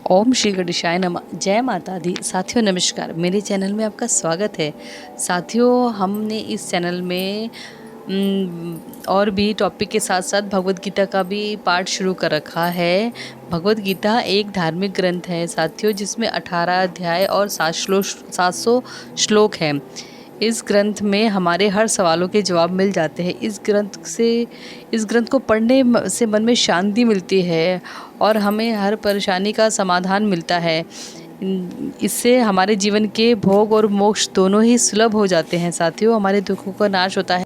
ओम श्री गणेशाय नमः। जय माता दी। साथियों नमस्कार, मेरे चैनल में आपका स्वागत है। साथियों, हमने इस चैनल में और भी टॉपिक के साथ साथ भगवत गीता का भी पाठ शुरू कर रखा है। भगवत गीता एक धार्मिक ग्रंथ है साथियों, जिसमें 18 अध्याय और 700 श्लोक हैं। इस ग्रंथ में हमारे हर सवालों के जवाब मिल जाते हैं। इस ग्रंथ को पढ़ने से मन में शांति मिलती है और हमें हर परेशानी का समाधान मिलता है। इससे हमारे जीवन के भोग और मोक्ष दोनों ही सुलभ हो जाते हैं साथियों। हमारे दुखों का नाश होता है।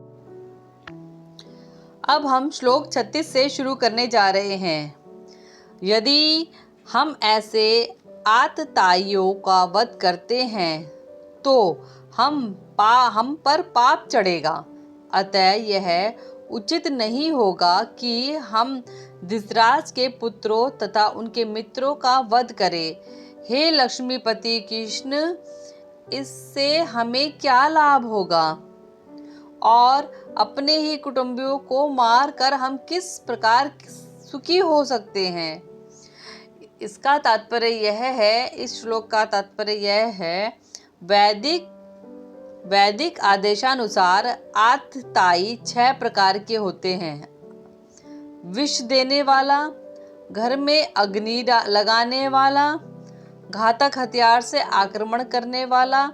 अब हम श्लोक 36 से शुरू करने जा रहे हैं। यदि हम ऐसे आतताइयों का वध करते हैं तो हम पर पाप चढ़ेगा। अतः यह उचित नहीं होगा कि हम धृतराष्ट्र के पुत्रों तथा उनके मित्रों का वध करें। हे लक्ष्मीपति कृष्ण, इससे हमें क्या लाभ होगा और अपने ही कुटुंबियों को मार कर हम किस प्रकार सुखी हो सकते हैं। इसका तात्पर्य यह है, इस श्लोक का तात्पर्य यह है, वैदिक आदेशानुसार आतताई 6 प्रकार के होते हैं। विष देने वाला, घर में अग्नि लगाने वाला, घातक हथियार से आक्रमण करने वाला,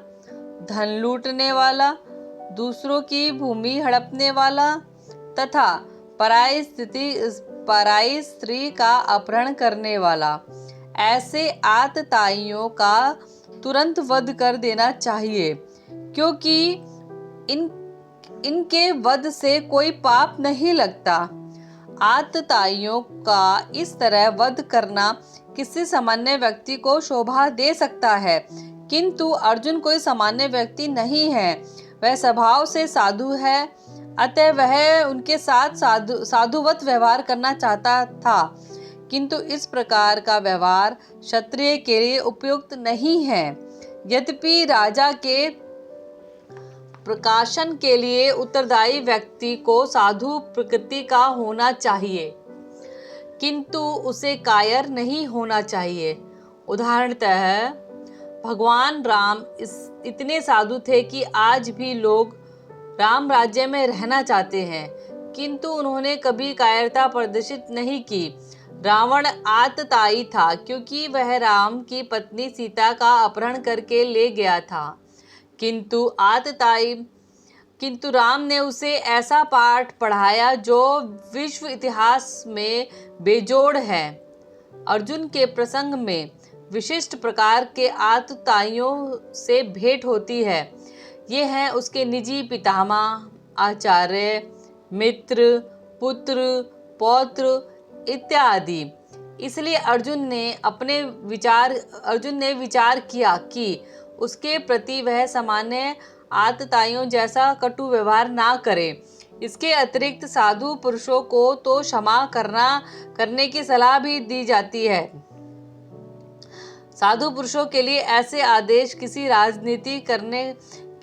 धन लूटने वाला, दूसरों की भूमि हड़पने वाला तथा पराई स्त्री का अपहरण करने वाला। ऐसे आतताइयों का तुरंत वध कर देना चाहिए, क्योंकि इनके वध से कोई पाप नहीं लगता। आतताइयों का इस तरह वध करना किसी सामान्य व्यक्ति को शोभा दे सकता है, किंतु अर्जुन कोई सामान्य व्यक्ति नहीं है। वह स्वभाव से साधु है, अतः वह उनके साथ साधुवत व्यवहार करना चाहता था, किंतु इस प्रकार का व्यवहार क्षत्रिय के लिए उपयुक्त नहीं है। यद्यपि राजा के प्रकाशन के लिए उत्तरदायी व्यक्ति को साधु प्रकृति का होना चाहिए, किंतु उसे कायर नहीं होना चाहिए। उदाहरणतः भगवान राम इतने साधु थे कि आज भी लोग राम राज्य में रहना चाहते हैं, किंतु उन्होंने कभी कायरता प्रदर्शित नहीं की। रावण आतताई था, क्योंकि वह राम की पत्नी सीता का अपहरण करके ले गया था, किंतु राम ने उसे ऐसा पाठ पढ़ाया जो विश्व इतिहास में बेजोड़ है। अर्जुन के प्रसंग में विशिष्ट प्रकार के आतताइयों से भेंट होती है। ये हैं उसके निजी पितामह, आचार्य, मित्र, पुत्र, पौत्र इत्यादि। इसलिए अर्जुन ने विचार किया कि उसके प्रति वह सामान्य आतताइयों जैसा कटु व्यवहार ना करे। इसके अतिरिक्त साधु पुरुषों को तो क्षमा करने की सलाह भी दी जाती है। साधु पुरुषों के लिए ऐसे आदेश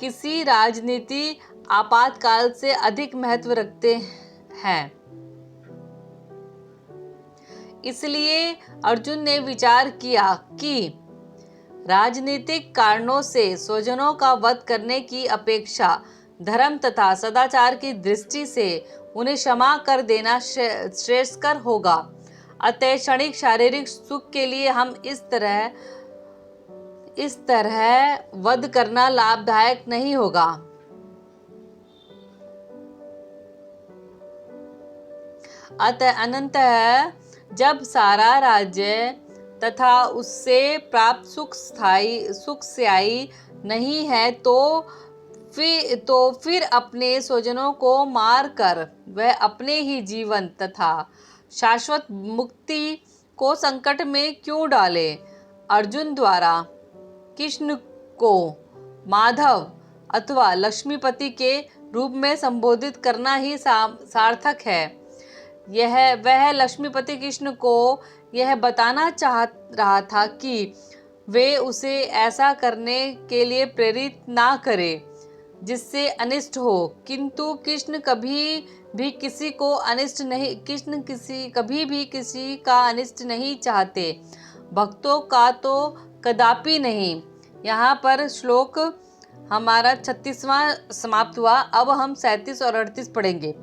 किसी राजनीति आपातकाल से अधिक महत्व रखते हैं। इसलिए अर्जुन ने विचार किया कि राजनीतिक कारणों से स्वजनों का वध करने की अपेक्षा धर्म तथा सदाचार की दृष्टि से उन्हें क्षमा कर देना श्रेयस्कर होगा। अतः क्षणिक शारीरिक सुख के लिए हम इस तरह वध करना लाभदायक नहीं होगा। अतः अनंतः जब सारा राज्य तथा उससे प्राप्त सुख स्थायी नहीं है तो फिर अपने स्वजनों को मार कर वह अपने ही जीवन तथा शाश्वत मुक्ति को संकट में क्यों डाले। अर्जुन द्वारा कृष्ण को माधव अथवा लक्ष्मीपति के रूप में संबोधित करना ही सार्थक है। वह लक्ष्मीपति कृष्ण को यह बताना चाह रहा था कि वे उसे ऐसा करने के लिए प्रेरित ना करें जिससे अनिष्ट हो, किंतु कृष्ण कभी भी किसी का अनिष्ट नहीं चाहते। भक्तों का तो कदापि नहीं। यहाँ पर श्लोक हमारा 36वां समाप्त हुआ। अब हम 37 और 38 पढ़ेंगे।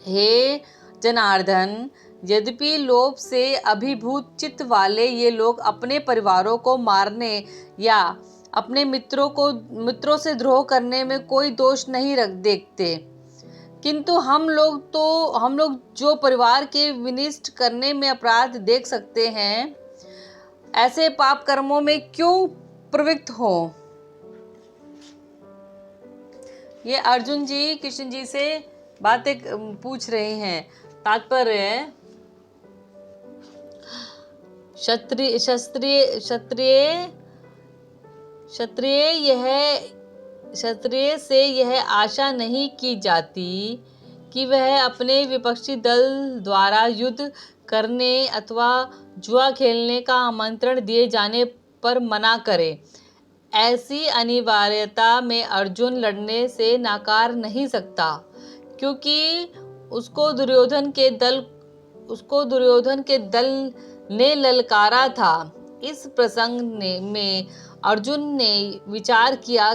हे जनार्दन, यद्यपि लोभ से अभिभूत चित्त वाले ये लोग अपने परिवारों को मारने या अपने मित्रों से द्रोह करने में कोई दोष नहीं देखते, किंतु हम लोग जो परिवार के विनिष्ट करने में अपराध देख सकते हैं, ऐसे पाप कर्मों में क्यों प्रवृत्त हो। ये अर्जुन जी कृष्ण जी से बातें पूछ रहे हैं। तात्पर्य क्षत्रिय से यह आशा नहीं की जाती कि वह अपने विपक्षी दल द्वारा युद्ध करने अथवा जुआ खेलने का आमंत्रण दिए जाने पर मना करे। ऐसी अनिवार्यता में अर्जुन लड़ने से नाकार नहीं सकता, क्योंकि उसको दुर्योधन के दल ने ललकारा था। इस प्रसंग में अर्जुन ने विचार किया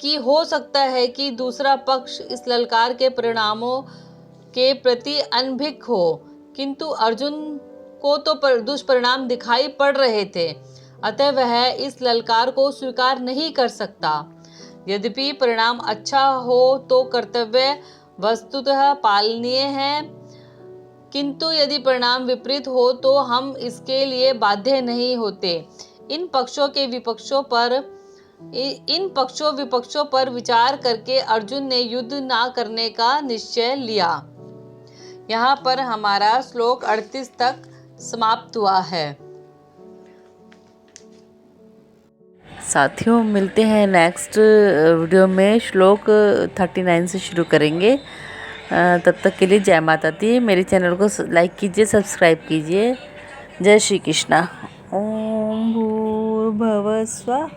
कि हो सकता है कि दूसरा पक्ष इस ललकार के परिणामों के प्रति अनभिज्ञ हो, किंतु अर्जुन को तो दुष्परिणाम दिखाई पड़ रहे थे, अतः वह इस ललकार को स्वीकार नहीं कर सकता। यद्यपि परिणाम अच्छा हो तो कर्तव्य वस्तुतः पालनीय है, किंतु यदि परिणाम विपरीत हो तो हम इसके लिए बाध्य नहीं होते। इन पक्षों विपक्षों पर विचार करके अर्जुन ने युद्ध ना करने का निश्चय लिया। यहाँ पर हमारा श्लोक 38 तक समाप्त हुआ है। साथियों, मिलते हैं नेक्स्ट वीडियो में। श्लोक 39 से शुरू करेंगे। तब तक के लिए जय माता दी। मेरे चैनल को लाइक कीजिए, सब्सक्राइब कीजिए। जय श्री कृष्णा। ओम भूर्भुवः स्वः।